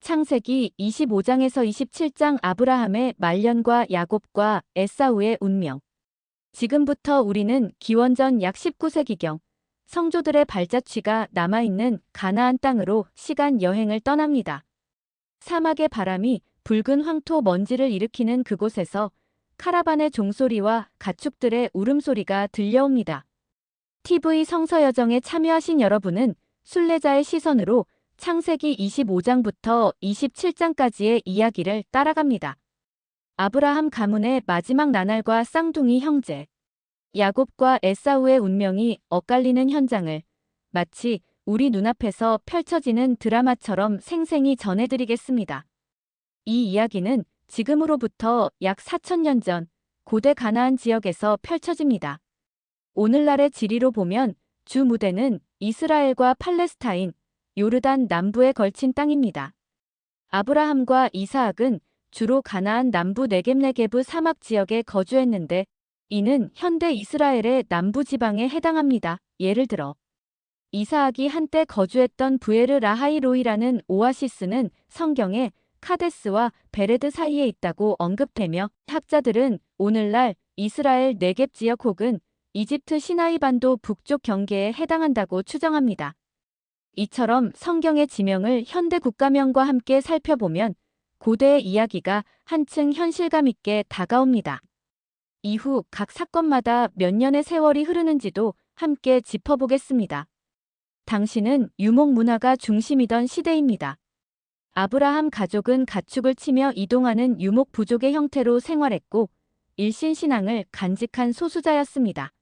창세기 25장에서 27장 아브라함의 말년과 야곱과 에사우의 운명. 지금부터 우리는 기원전 약 19세기경 성조들의 발자취가 남아있는 가나안 땅으로 시간 여행을 떠납니다. 사막의 바람이 붉은 황토 먼지를 일으키는 그곳에서 카라반의 종소리와 가축들의 울음소리가 들려옵니다. TV 성서여정에 참여하신 여러분은 순례자의 시선으로 창세기 25장부터 27장까지의 이야기를 따라갑니다. 아브라함 가문의 마지막 나날과 쌍둥이 형제, 야곱과 에사우의 운명이 엇갈리는 현장을 마치 우리 눈앞에서 펼쳐지는 드라마처럼 생생히 전해드리겠습니다. 이 이야기는 지금으로부터 약 4000년 전 고대 가나안 지역에서 펼쳐집니다. 오늘날의 지리로 보면 주 무대는 이스라엘과 팔레스타인, 요르단 남부에 걸친 땅입니다. 아브라함과 이사학은 주로 가나안 남부 네겝 사막 지역에 거주했는데 이는 현대 이스라엘의 남부 지방에 해당합니다. 예를 들어 이사학이 한때 거주했던 부에르 라하이로이라는 오아시스는 성경에 카데스와 베레드 사이에 있다고 언급되며 학자들은 오늘날 이스라엘 네겝 지역 혹은 이집트 시나이 반도 북쪽 경계에 해당한다고 추정합니다. 이처럼 성경의 지명을 현대 국가명과 함께 살펴보면 고대의 이야기가 한층 현실감 있게 다가옵니다. 이후 각 사건마다 몇 년의 세월이 흐르는지도 함께 짚어보겠습니다. 당시는 유목 문화가 중심이던 시대입니다. 아브라함 가족은 가축을 치며 이동하는 유목 부족의 형태로 생활했고 일신신앙을 간직한 소수자였습니다.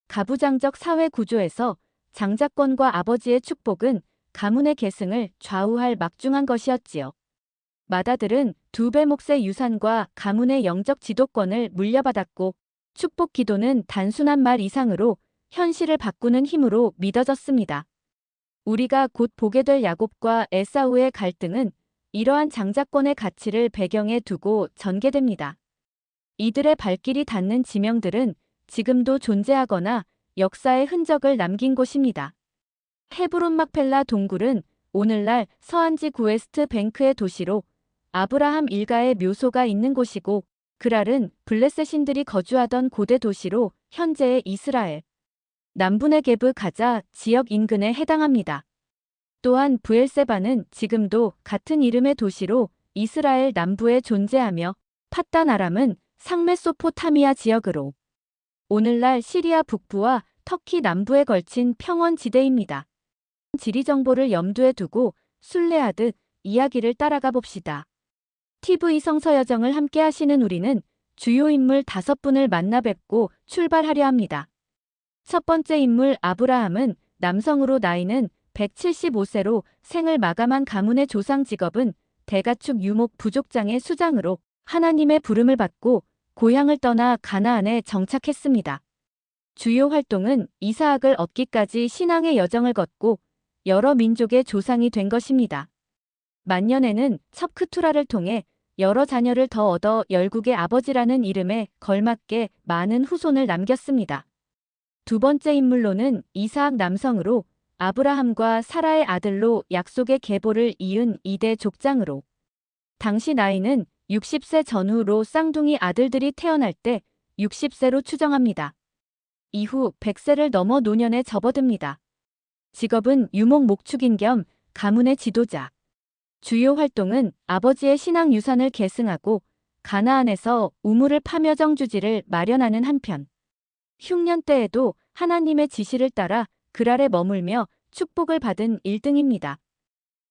가부장적 사회 구조에서 장자권과 아버지의 축복은 가문의 계승을 좌우할 막중한 것이었지요. 맏아들은 2배 몫의 유산과 가문의 영적 지도권을 물려받았고 축복 기도는 단순한 말 이상으로 현실을 바꾸는 힘으로 믿어졌습니다. 우리가 곧 보게 될 야곱과 에사우의 갈등은 이러한 장자권의 가치를 배경에 두고 전개됩니다. 이들의 발길이 닿는 지명들은 지금도 존재하거나 역사의 흔적을 남긴 곳입니다. 헤브론 막펠라 동굴은 오늘날 서안지 웨스트 뱅크의 도시로 아브라함 일가의 묘소가 있는 곳이고 그랄은 블레셋인들이 거주하던 고대 도시로 현재의 이스라엘 남부네게브 가자 지역 인근에 해당합니다. 또한 브엘세바는 지금도 같은 이름의 도시로 이스라엘 남부에 존재하며 팟단 아람은 상메소포타미아 지역으로 오늘날 시리아 북부와 터키 남부에 걸친 평원지대입니다. 지리 정보를 염두에 두고 순례하듯 이야기를 따라가 봅시다. TV 성서여정을 함께 하시는 우리는 주요 인물 5분을 만나 뵙고 출발하려 합니다. 첫 번째 인물 아브라함은 남성으로 나이는 175세로 생을 마감한 가문의 조상 직업은 대가축 유목 부족장의 수장으로 하나님의 부름을 받고 고향을 떠나 가나안에 정착했습니다. 주요 활동은 이사학을 얻기까지 신앙의 여정을 걷고 여러 민족의 조상이 된 것입니다. 만년에는 첩크투라를 통해 여러 자녀를 더 얻어 열국의 아버지라는 이름에 걸맞게 많은 후손을 남겼습니다. 두 번째 인물로는 이사학 남성으로 아브라함과 사라의 아들로 약속의 계보를 이은 2대 족장으로 당시 나이는 60세 전후로 쌍둥이 아들들이 태어날 때 60세로 추정합니다. 이후 100세를 넘어 노년에 접어듭니다. 직업은 유목 목축인 겸 가문의 지도자. 주요 활동은 아버지의 신앙 유산을 계승하고 가나안에서 우물을 파며 정주지를 마련하는 한편 흉년 때에도 하나님의 지시를 따라 그랄에 머물며 축복을 받은 1등입니다.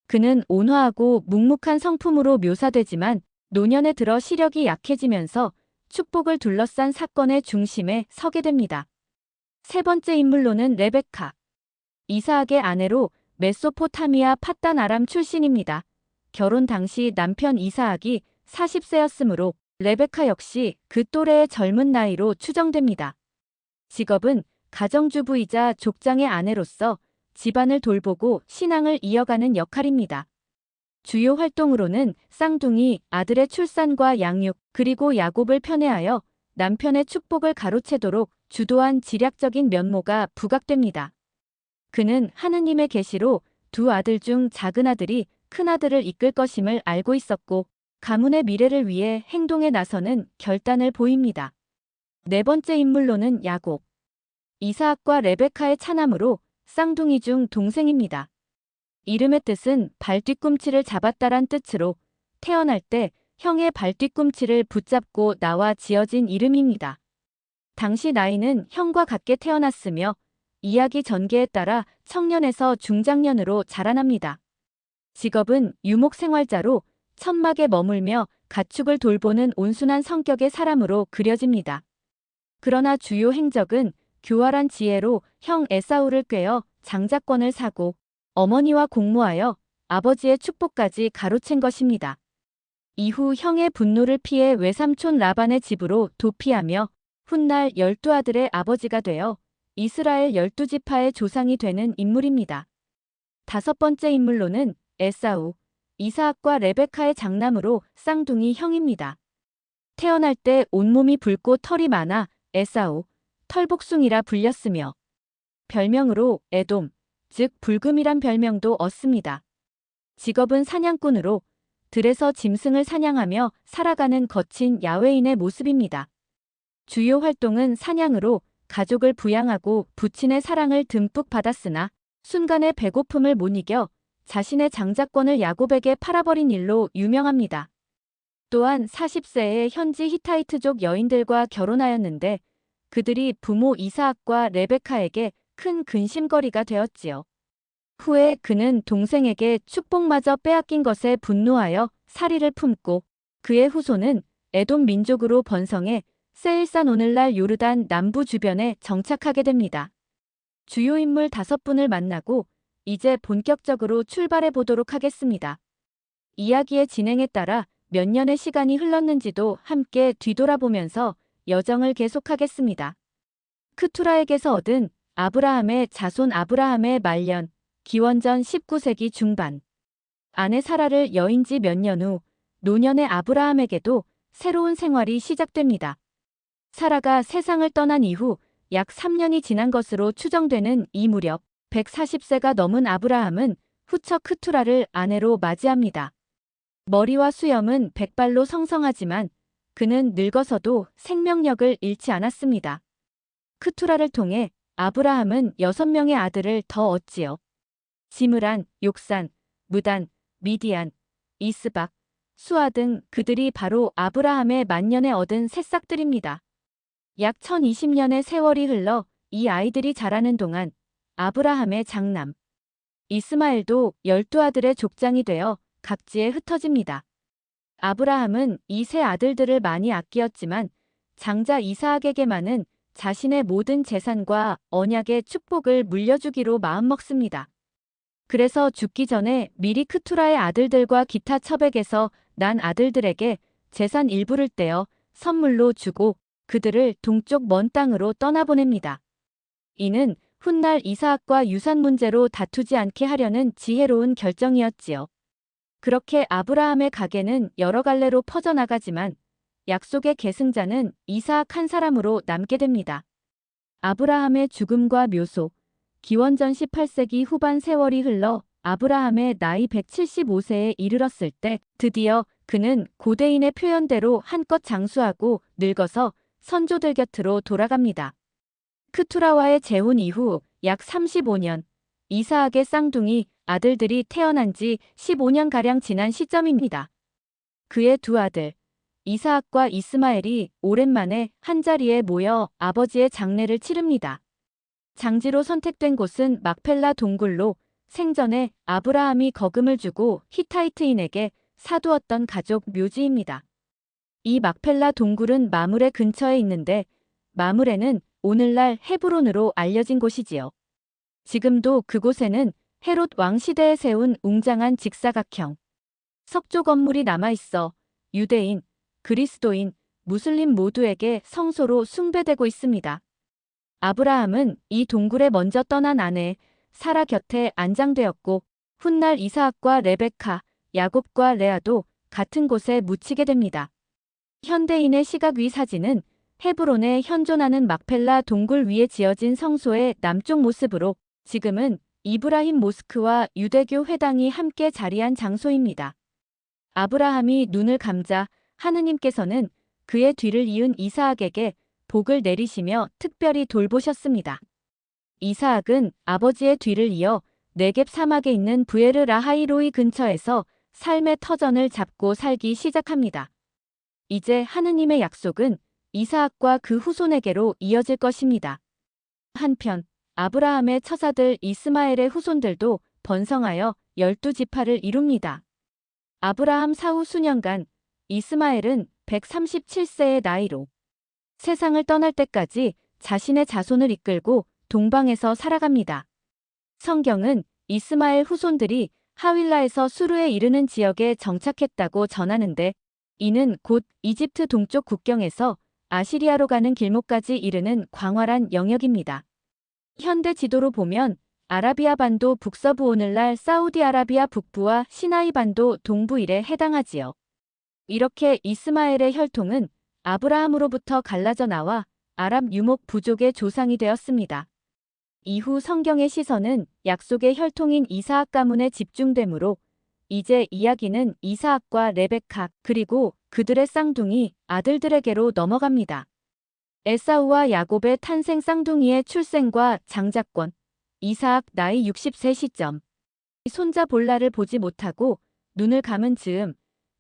그는 온화하고 묵묵한 성품으로 묘사되지만 노년에 들어 시력이 약해지면서 축복을 둘러싼 사건의 중심에 서게 됩니다. 세 번째 인물로는 레베카. 이사학의 아내로 메소포타미아 팟단 아람 출신입니다. 결혼 당시 남편 이사학이 40세였으므로 레베카 역시 그 또래의 젊은 나이로 추정됩니다. 직업은 가정주부이자 족장의 아내로서 집안을 돌보고 신앙을 이어가는 역할입니다. 주요 활동으로는 쌍둥이 아들의 출산과 양육 그리고 야곱을 편애하여 남편의 축복을 가로채도록 주도한 지략적인 면모가 부각됩니다. 그는 하느님의 계시로 두 아들 중 작은 아들이 큰아들을 이끌 것임을 알고 있었고 가문의 미래를 위해 행동에 나서는 결단을 보입니다. 네 번째 인물로는 야곱. 이사학과 레베카의 차남으로 쌍둥이 중 동생입니다. 이름의 뜻은 발뒤꿈치를 잡았다란 뜻으로 태어날 때 형의 발뒤꿈치를 붙잡고 나와 지어진 이름입니다. 당시 나이는 형과 같게 태어났으며 이야기 전개에 따라 청년에서 중장년으로 자라납니다. 직업은 유목생활자로 천막에 머물며 가축을 돌보는 온순한 성격의 사람으로 그려집니다. 그러나 주요 행적은 교활한 지혜로 형 에사우를 꿰어 장자권을 사고 어머니와 공모하여 아버지의 축복까지 가로챈 것입니다. 이후 형의 분노를 피해 외삼촌 라반의 집으로 도피하며 훗날 12아들의 아버지가 되어 이스라엘 12지파의 조상이 되는 인물입니다. 다섯 번째 인물로는 에사우, 이사학과 레베카의 장남으로 쌍둥이 형입니다. 태어날 때 온몸이 붉고 털이 많아 에사우, 털복숭이라 불렸으며 별명으로 에돔, 즉 불금이란 별명도 얻습니다. 직업은 사냥꾼으로 들에서 짐승을 사냥하며 살아가는 거친 야외인의 모습입니다. 주요 활동은 사냥으로 가족을 부양하고 부친의 사랑을 듬뿍 받았으나 순간의 배고픔을 못 이겨 자신의 장자권을 야곱에게 팔아버린 일로 유명합니다. 또한 40세에 현지 히타이트족 여인들과 결혼하였는데 그들이 부모 이사학과 레베카에게 큰 근심거리가 되었지요. 후에 그는 동생에게 축복마저 빼앗긴 것에 분노하여 살이를 품고 그의 후손은 에돔 민족으로 번성해 세일산 오늘날 요르단 남부 주변에 정착하게 됩니다. 주요 인물 5분을 만나고 이제 본격적으로 출발해 보도록 하겠습니다. 이야기의 진행에 따라 몇 년의 시간이 흘렀는지도 함께 뒤돌아보면서 여정을 계속하겠습니다. 크투라에게서 얻은 아브라함의 자손 아브라함의 말년, 기원전 19세기 중반. 아내 사라를 여인 지 몇 년 후 노년의 아브라함에게도 새로운 생활이 시작됩니다. 사라가 세상을 떠난 이후 약 3년이 지난 것으로 추정되는 이 무렵 140세가 넘은 아브라함은 후처 크투라를 아내로 맞이합니다. 머리와 수염은 백발로 성성하지만 그는 늙어서도 생명력을 잃지 않았습니다. 크투라를 통해 아브라함은 6명의 아들을 더 얻지요. 지므란, 욕산, 무단, 미디안, 이스박, 수아 등 그들이 바로 아브라함의 만년에 얻은 새싹들입니다. 약 1020년의 세월이 흘러 이 아이들이 자라는 동안 아브라함의 장남 이스마엘도 12아들의 족장이 되어 각지에 흩어집니다. 아브라함은 이 세 아들들을 많이 아끼었지만 장자 이사학에게만은 자신의 모든 재산과 언약의 축복을 물려주기로 마음먹습니다. 그래서 죽기 전에 미리 크투라의 아들들과 기타 첩에게서 난 아들들에게 재산 일부를 떼어 선물로 주고 그들을 동쪽 먼 땅으로 떠나보냅니다. 이는 훗날 이사학과 유산 문제로 다투지 않게 하려는 지혜로운 결정이었지요. 그렇게 아브라함의 가계는 여러 갈래로 퍼져나가지만 약속의 계승자는 이사학 한 사람으로 남게 됩니다. 아브라함의 죽음과 묘소. 기원전 18세기 후반 세월이 흘러 아브라함의 나이 175세에 이르렀을 때 드디어 그는 고대인의 표현대로 한껏 장수하고 늙어서 선조들 곁으로 돌아갑니다. 크투라와의 재혼 이후 약 35년, 이사학의 쌍둥이 아들들이 태어난 지 15년가량 지난 시점입니다. 그의 두 아들, 이사학과 이스마엘이 오랜만에 한자리에 모여 아버지의 장례를 치릅니다. 장지로 선택된 곳은 막펠라 동굴로 생전에 아브라함이 거금을 주고 히타이트인에게 사두었던 가족 묘지입니다. 이 막펠라 동굴은 마므레 근처에 있는데 마므레는 오늘날 헤브론으로 알려진 곳이지요. 지금도 그곳에는 헤롯 왕 시대에 세운 웅장한 직사각형 석조 건물이 남아있어 유대인, 그리스도인, 무슬림 모두에게 성소로 숭배되고 있습니다. 아브라함은 이 동굴에 먼저 떠난 아내 사라 곁에 안장되었고 훗날 이사학과 레베카, 야곱과 레아도 같은 곳에 묻히게 됩니다. 현대인의 시각 위 사진은 헤브론에 현존하는 막펠라 동굴 위에 지어진 성소의 남쪽 모습으로 지금은 이브라임 모스크와 유대교 회당이 함께 자리한 장소입니다. 아브라함이 눈을 감자 하느님께서는 그의 뒤를 이은 이스하악에게 복을 내리시며 특별히 돌보셨습니다. 이스하악은 아버지의 뒤를 이어 네겝 사막에 있는 부에르 라하이로이 근처에서 삶의 터전을 잡고 살기 시작합니다. 이제 하느님의 약속은 이스하악과 그 후손에게로 이어질 것입니다. 한편 아브라함의 처자들 이스마엘의 후손들도 번성하여 12지파를 이룹니다. 아브라함 사후 수년간 이스마엘은 137세의 나이로 세상을 떠날 때까지 자신의 자손을 이끌고 동방에서 살아갑니다. 성경은 이스마엘 후손들이 하윌라에서 수르에 이르는 지역에 정착했다고 전하는데 이는 곧 이집트 동쪽 국경에서 아시리아로 가는 길목까지 이르는 광활한 영역입니다. 현대 지도로 보면 아라비아 반도 북서부 오늘날 사우디아라비아 북부와 시나이 반도 동부 일에 해당하지요. 이렇게 이스마엘의 혈통은 아브라함으로부터 갈라져 나와 아랍 유목 부족의 조상이 되었습니다. 이후 성경의 시선은 약속의 혈통인 이스하악 가문에 집중되므로 이제 이야기는 이스하악과 레베카 그리고 그들의 쌍둥이 아들들에게로 넘어갑니다. 에사우와 야곱의 탄생 쌍둥이의 출생과 장자권 이스하악 나이 60세 시점 손자 볼라를 보지 못하고 눈을 감은 즈음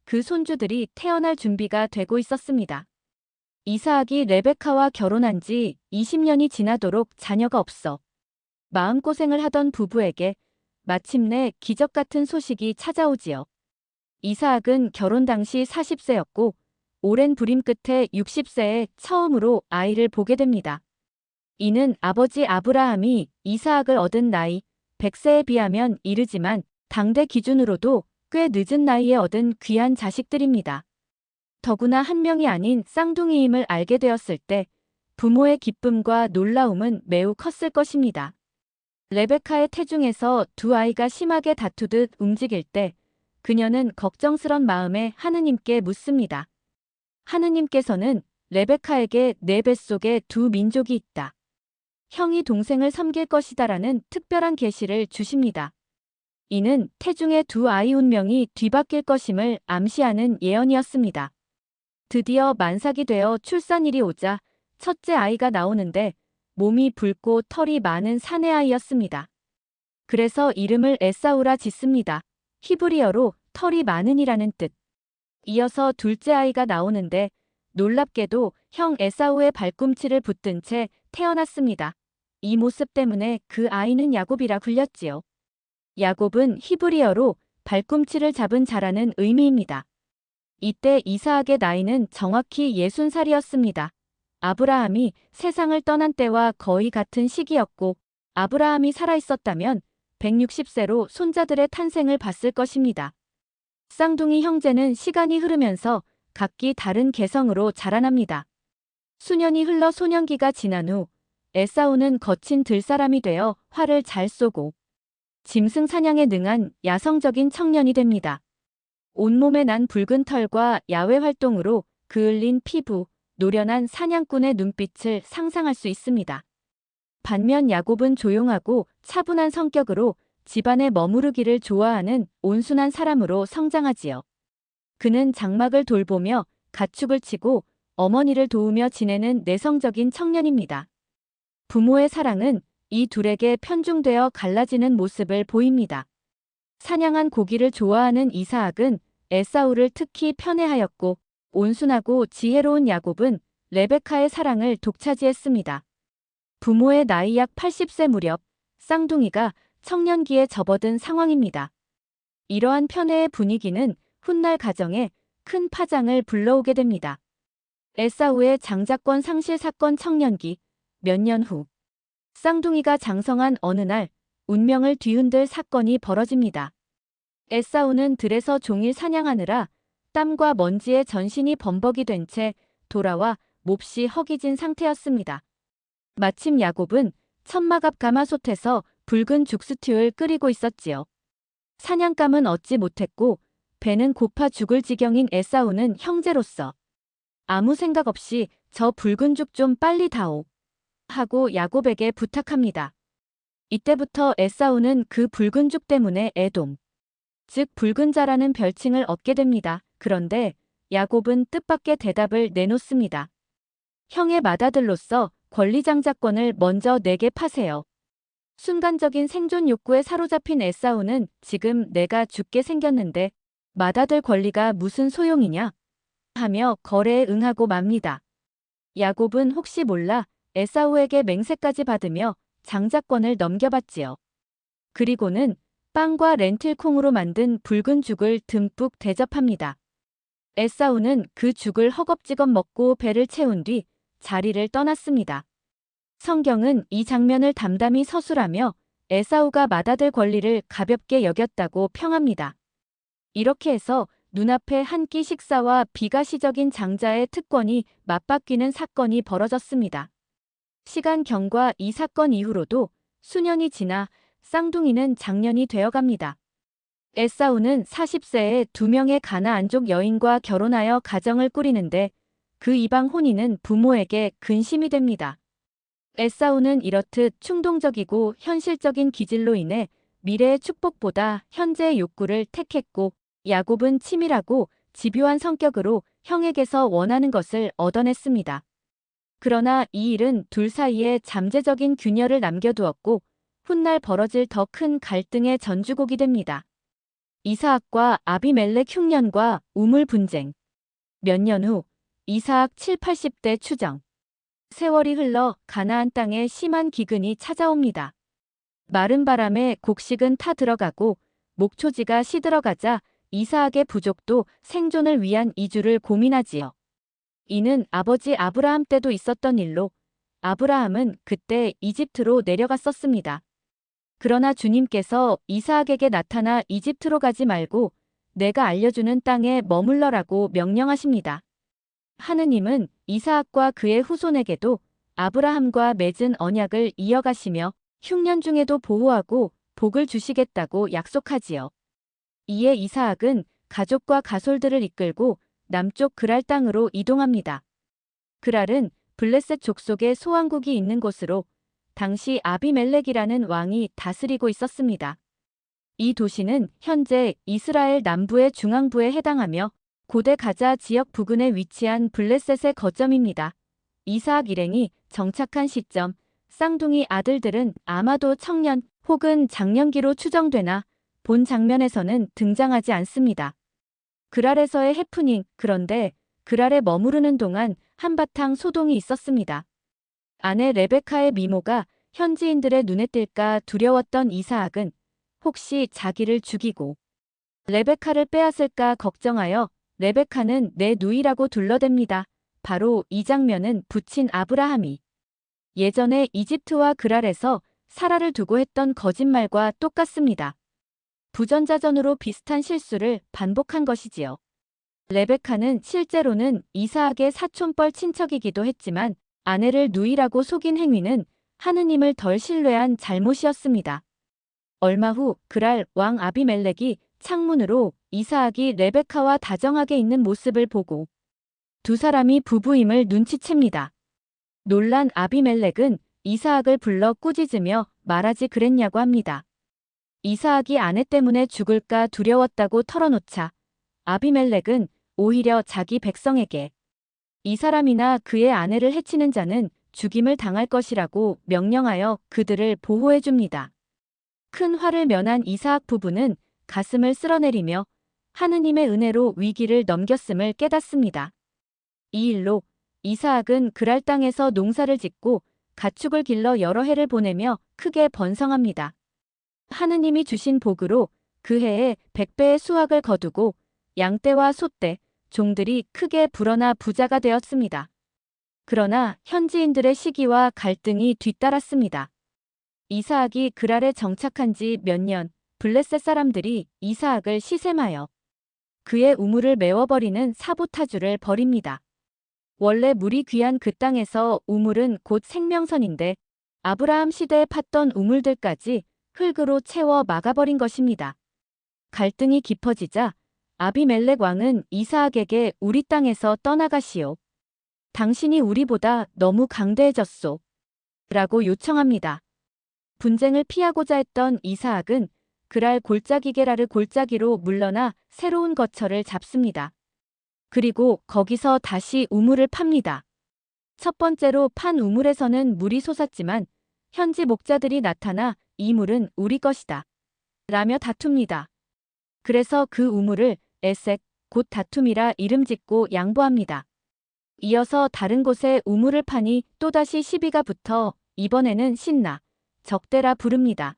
그 손주들이 태어날 준비가 되고 있었습니다. 이스하악이 레베카와 결혼한 지 20년이 지나도록 자녀가 없어 마음고생을 하던 부부에게 마침내 기적 같은 소식이 찾아오지요. 이스하악은 결혼 당시 40세였고 오랜 불임 끝에 60세에 처음으로 아이를 보게 됩니다. 이는 아버지 아브라함이 이스하악을 얻은 나이 100세에 비하면 이르지만 당대 기준으로도 꽤 늦은 나이에 얻은 귀한 자식들입니다. 더구나 한 명이 아닌 쌍둥이임을 알게 되었을 때 부모의 기쁨과 놀라움은 매우 컸을 것입니다. 레베카의 태중에서 두 아이가 심하게 다투듯 움직일 때 그녀는 걱정스런 마음에 하느님께 묻습니다. 하느님께서는 레베카에게 내 뱃속에 두 민족이 있다. 형이 동생을 섬길 것이다라는 특별한 계시를 주십니다. 이는 태중의 두 아이 운명이 뒤바뀔 것임을 암시하는 예언이었습니다. 드디어 만삭이 되어 출산일이 오자 첫째 아이가 나오는데 몸이 붉고 털이 많은 사내아이였습니다. 그래서 이름을 에사우라 짓습니다. 히브리어로 털이 많은이라는 뜻. 이어서 둘째 아이가 나오는데 놀랍게도 형 에사우의 발꿈치를 붙든 채 태어났습니다. 이 모습 때문에 그 아이는 야곱이라 불렸지요. 야곱은 히브리어로 발꿈치를 잡은 자라는 의미입니다. 이때 이스하악의 나이는 정확히 60살이었습니다. 아브라함이 세상을 떠난 때와 거의 같은 시기였고 아브라함이 살아있었다면 160세로 손자들의 탄생을 봤을 것입니다. 쌍둥이 형제는 시간이 흐르면서 각기 다른 개성으로 자라납니다. 수년이 흘러 소년기가 지난 후 에사우는 거친 들사람이 되어 활을 잘 쏘고 짐승 사냥에 능한 야성적인 청년이 됩니다. 온몸에 난 붉은 털과 야외 활동으로 그을린 피부, 노련한 사냥꾼의 눈빛을 상상할 수 있습니다. 반면 야곱은 조용하고 차분한 성격으로 집안에 머무르기를 좋아하는 온순한 사람으로 성장하지요. 그는 장막을 돌보며 가축을 치고 어머니를 도우며 지내는 내성적인 청년입니다. 부모의 사랑은 이 둘에게 편중되어 갈라지는 모습을 보입니다. 사냥한 고기를 좋아하는 이스하악은 에사우를 특히 편애하였고 온순하고 지혜로운 야곱은 레베카의 사랑을 독차지했습니다. 부모의 나이 약 80세 무렵 쌍둥이가 청년기에 접어든 상황입니다. 이러한 편애의 분위기는 훗날 가정에 큰 파장을 불러오게 됩니다. 에사우의 장자권 상실 사건 청년기 몇 년 후 쌍둥이가 장성한 어느 날 운명을 뒤흔들 사건이 벌어집니다. 에사우는 들에서 종일 사냥하느라 땀과 먼지에 전신이 범벅이 된 채 돌아와 몹시 허기진 상태였습니다. 마침 야곱은 천막 앞 가마솥에서 붉은 죽스튜를 끓이고 있었지요. 사냥감은 얻지 못했고 배는 고파 죽을 지경인 에사우는 형제로서 아무 생각 없이 저 붉은 죽 좀 빨리 다오 하고 야곱에게 부탁합니다. 이때부터 에사우는 그 붉은 죽 때문에 에돔, 즉 붉은 자라는 별칭을 얻게 됩니다. 그런데 야곱은 뜻밖의 대답을 내놓습니다. 형의 맏아들로서 권리장자권을 먼저 내게 파세요. 순간적인 생존 욕구에 사로잡힌 에사우는 지금 내가 죽게 생겼는데 맏아들 권리가 무슨 소용이냐 하며 거래에 응하고 맙니다. 야곱은 혹시 몰라 에사우에게 맹세까지 받으며 장자권을 넘겨받지요. 그리고는 빵과 렌틸콩으로 만든 붉은 죽을 듬뿍 대접합니다. 에사우는 그 죽을 허겁지겁 먹고 배를 채운 뒤 자리를 떠났습니다. 성경은 이 장면을 담담히 서술하며 에사우가 맏아들 권리를 가볍게 여겼다고 평합니다. 이렇게 해서 눈앞에 한 끼 식사와 비가시적인 장자의 특권이 맞바뀌는 사건이 벌어졌습니다. 시간 경과 이 사건 이후로도 수년이 지나 쌍둥이는 장년이 되어갑니다. 에사우는 40세에 2명의 가나안족 여인과 결혼하여 가정을 꾸리는데 그 이방 혼인은 부모에게 근심이 됩니다. 에사우는 이렇듯 충동적이고 현실적인 기질로 인해 미래의 축복보다 현재의 욕구를 택했고 야곱은 치밀하고 집요한 성격으로 형에게서 원하는 것을 얻어냈습니다. 그러나 이 일은 둘 사이에 잠재적인 균열을 남겨두었고 훗날 벌어질 더 큰 갈등의 전주곡이 됩니다. 이사학과 아비멜렉 흉년과 우물 분쟁. 몇 년 후 이사학 7, 80대 추정. 세월이 흘러 가나안 땅에 심한 기근이 찾아옵니다. 마른 바람에 곡식은 타 들어가고 목초지가 시들어가자 이사학의 부족도 생존을 위한 이주를 고민하지요. 이는 아버지 아브라함 때도 있었던 일로 아브라함은 그때 이집트로 내려갔었습니다. 그러나 주님께서 이사학에게 나타나 이집트로 가지 말고 내가 알려주는 땅에 머물러라고 명령하십니다. 하느님은 이사학과 그의 후손에게도 아브라함과 맺은 언약을 이어가시며 흉년 중에도 보호하고 복을 주시겠다고 약속하지요. 이에 이사학은 가족과 가솔들을 이끌고 남쪽 그랄 땅으로 이동합니다. 그랄은 블레셋 족속의 소왕국이 있는 곳으로 당시 아비멜렉이라는 왕이 다스리고 있었습니다. 이 도시는 현재 이스라엘 남부의 중앙부에 해당하며 고대 가자 지역 부근에 위치한 블레셋의 거점입니다. 이사학 일행이 정착한 시점, 쌍둥이 아들들은 아마도 청년 혹은 장년기로 추정되나 본 장면에서는 등장하지 않습니다. 그랄에서의 해프닝, 그런데 그랄에 머무르는 동안 한바탕 소동이 있었습니다. 아내 레베카의 미모가 현지인들의 눈에 띌까 두려웠던 이사학은 혹시 자기를 죽이고 레베카를 빼앗을까 걱정하여 레베카는 내 누이라고 둘러댑니다. 바로 이 장면은 부친 아브라함이 예전에 이집트와 그랄에서 사라를 두고 했던 거짓말과 똑같습니다. 부전자전으로 비슷한 실수를 반복한 것이지요. 레베카는 실제로는 이사학의 사촌뻘 친척이기도 했지만 아내를 누이라고 속인 행위는 하느님을 덜 신뢰한 잘못이었습니다. 얼마 후 그랄 왕 아비멜렉이 창문으로 이사학이 레베카와 다정하게 있는 모습을 보고 두 사람이 부부임을 눈치챕니다. 놀란 아비멜렉은 이사학을 불러 꾸짖으며 말하지 그랬냐고 합니다. 이사학이 아내 때문에 죽을까 두려웠다고 털어놓자 아비멜렉은 오히려 자기 백성에게 이 사람이나 그의 아내를 해치는 자는 죽임을 당할 것이라고 명령하여 그들을 보호해줍니다. 큰 화를 면한 이사학 부부는 가슴을 쓸어내리며 하느님의 은혜로 위기를 넘겼음을 깨닫습니다. 이 일로 이사학은 그랄 땅에서 농사를 짓고 가축을 길러 여러 해를 보내며 크게 번성합니다. 하느님이 주신 복으로 그 해에 100배의 수확을 거두고 양떼와 소떼, 종들이 크게 불어나 부자가 되었습니다. 그러나 현지인들의 시기와 갈등이 뒤따랐습니다. 이사학이 그랄에 정착한 지 몇 년, 블레셋 사람들이 이사학을 시샘하여 그의 우물을 메워버리는 사보타주를 벌입니다. 원래 물이 귀한 그 땅에서 우물은 곧 생명선인데 아브라함 시대에 팠던 우물들까지 흙으로 채워 막아버린 것입니다. 갈등이 깊어지자 아비멜렉 왕은 이사학에게 우리 땅에서 떠나가시오. 당신이 우리보다 너무 강대해졌소. 라고 요청합니다. 분쟁을 피하고자 했던 이사학은 그랄 골짜기 게라르 골짜기로 물러나 새로운 거처를 잡습니다. 그리고 거기서 다시 우물을 팝니다. 첫 번째로 판 우물에서는 물이 솟았지만 현지 목자들이 나타나 이 물은 우리 것이다 라며 다툽니다. 그래서 그 우물을 에색, 곧 다툼이라 이름 짓고 양보합니다. 이어서 다른 곳에 우물을 파니 또다시 시비가 붙어 이번에는 신나, 적대라 부릅니다.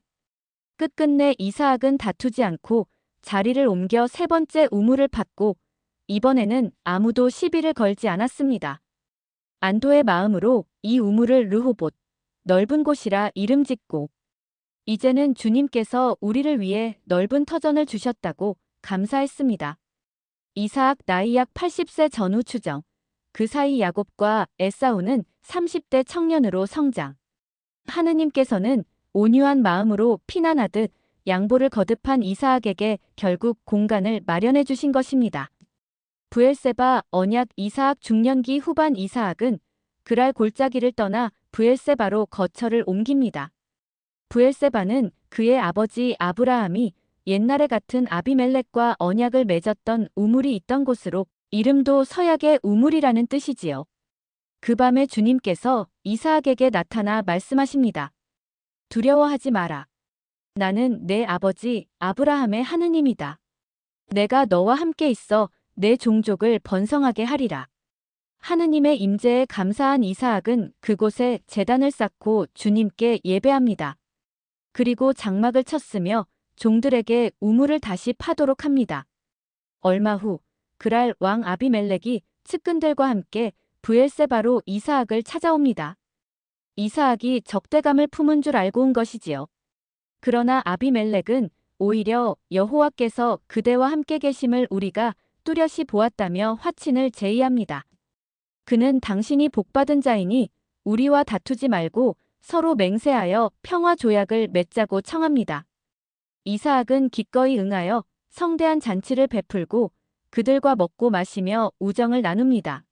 끝끝내 이사학은 다투지 않고 자리를 옮겨 세 번째 우물을 팠고 이번에는 아무도 시비를 걸지 않았습니다. 안도의 마음으로 이 우물을 르호봇, 넓은 곳이라 이름 짓고 이제는 주님께서 우리를 위해 넓은 터전을 주셨다고 감사했습니다. 이사학 나이 약 80세 전후 추정. 그 사이 야곱과 에사우는 30대 청년으로 성장. 하느님께서는 온유한 마음으로 피난하듯 양보를 거듭한 이사학에게 결국 공간을 마련해 주신 것입니다. 브엘세바 언약 이사학 중년기 후반 이사학은 그랄 골짜기를 떠나 브엘세바로 거처를 옮깁니다. 브엘세바는 그의 아버지 아브라함이 옛날에 같은 아비멜렉과 언약을 맺었던 우물이 있던 곳으로 이름도 서약의 우물이라는 뜻이지요. 그 밤에 주님께서 이사학에게 나타나 말씀하십니다. 두려워하지 마라. 나는 내 아버지 아브라함의 하느님이다. 내가 너와 함께 있어 내 종족을 번성하게 하리라. 하느님의 임재에 감사한 이사학은 그곳에 제단을 쌓고 주님께 예배합니다. 그리고 장막을 쳤으며 종들에게 우물을 다시 파도록 합니다. 얼마 후 그랄 왕 아비멜렉이 측근들과 함께 브엘세바로 이사학을 찾아옵니다. 이사학이 적대감을 품은 줄 알고 온 것이지요. 그러나 아비멜렉은 오히려 여호와께서 그대와 함께 계심을 우리가 뚜렷이 보았다며 화친을 제의합니다. 그는 당신이 복받은 자이니 우리와 다투지 말고 서로 맹세하여 평화 조약을 맺자고 청합니다. 이사학은 기꺼이 응하여 성대한 잔치를 베풀고 그들과 먹고 마시며 우정을 나눕니다.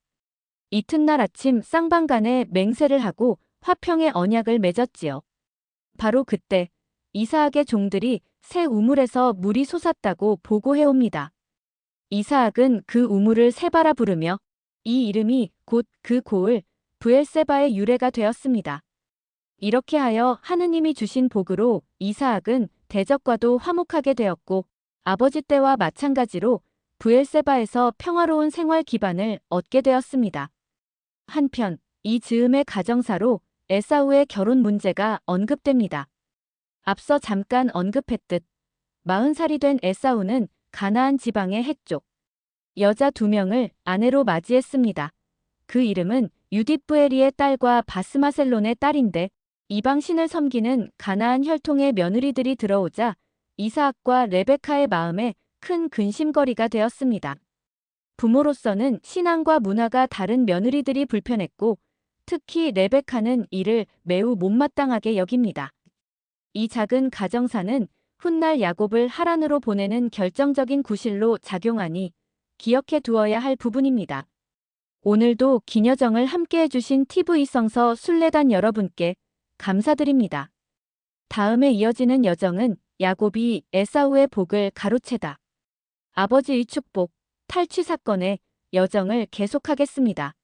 이튿날 아침 쌍방간에 맹세를 하고 화평의 언약을 맺었지요. 바로 그때 이사학의 종들이 새 우물에서 물이 솟았다고 보고해옵니다. 이사학은 그 우물을 세바라 부르며 이 이름이 곧 그 고을 브엘세바의 유래가 되었습니다. 이렇게 하여 하느님이 주신 복으로 이사학은 대적과도 화목하게 되었고 아버지 때와 마찬가지로 브엘세바에서 평화로운 생활 기반을 얻게 되었습니다. 한편 이 즈음의 가정사로 에사우의 결혼 문제가 언급됩니다. 앞서 잠깐 언급했듯 40살이 된 에사우는 가나안 지방의 헷족 여자 2명을 아내로 맞이했습니다. 그 이름은 유디브에리의 딸과 바스마셀론의 딸인데 이방 신을 섬기는 가나안 혈통의 며느리들이 들어오자 이사학과 레베카의 마음에 큰 근심거리가 되었습니다. 부모로서는 신앙과 문화가 다른 며느리들이 불편했고 특히 레베카는 이를 매우 못마땅하게 여깁니다. 이 작은 가정사는 훗날 야곱을 하란으로 보내는 결정적인 구실로 작용하니 기억해 두어야 할 부분입니다. 오늘도 기녀정을 함께 해주신 TV 성서 순례단 여러분께 감사드립니다. 다음에 이어지는 여정은 야곱이 에사우의 복을 가로채다. 아버지의 축복, 탈취 사건의 여정을 계속하겠습니다.